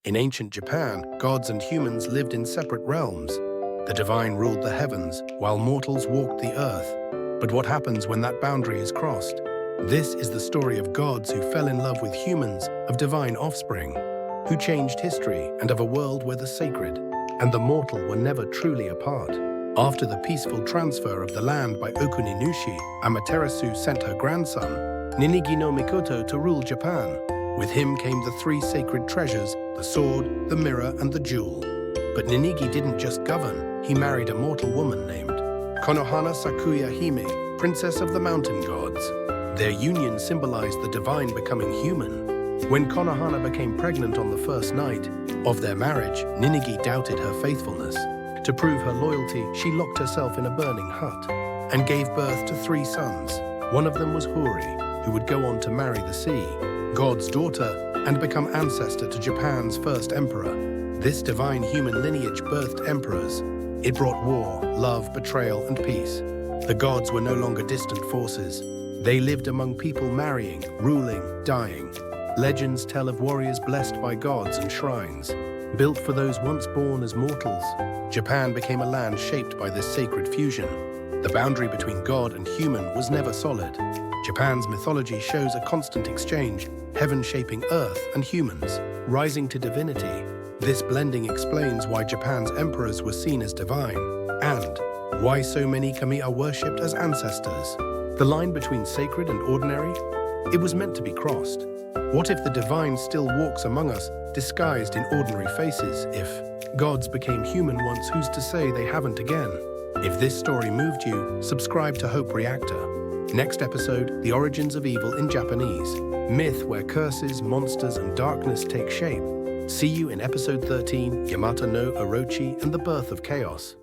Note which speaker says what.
Speaker 1: In ancient Japan, gods and humans lived in separate realms. The divine ruled the heavens, while mortals walked the earth. But what happens when that boundary is crossed? This is the story of gods who fell in love with humans, of divine offspring, who changed history, and of a world where the sacred and the mortal were never truly apart. After the peaceful transfer of the land by Okuninushi, Amaterasu sent her grandson, Ninigi-no-Mikoto, to rule Japan. With him came the three sacred treasures, the sword, the mirror, and the jewel. But Ninigi didn't just govern, he married a mortal woman named Konohana Sakuya Hime, princess of the mountain gods. Their union symbolized the divine becoming human. When Konohana became pregnant on the first night of their marriage, Ninigi doubted her faithfulness. To prove her loyalty, she locked herself in a burning hut and gave birth to 3 sons. One of them was Hori, who would go on to marry the sea, God's daughter, and become ancestor to Japan's first emperor. This divine human lineage birthed emperors. It brought war, love, betrayal, and peace. The gods were no longer distant forces. They lived among people, marrying, ruling, dying. Legends tell of warriors blessed by gods and shrines, built for those once born as mortals. Japan became a land shaped by this sacred fusion. The boundary between God and human was never solid. Japan's mythology shows a constant exchange, heaven shaping earth and humans, rising to divinity. This blending explains why Japan's emperors were seen as divine, and why so many kami are worshipped as ancestors. The line between sacred and ordinary? It was meant to be crossed. What if the divine still walks among us, disguised in ordinary faces? If gods became human once, who's to say they haven't again? If this story moved you, subscribe to Hope Reactor. Next episode, The Origins of Evil in Japanese. Myth where curses, monsters, and darkness take shape. See you in episode 13, Yamata no Orochi and the Birth of Chaos.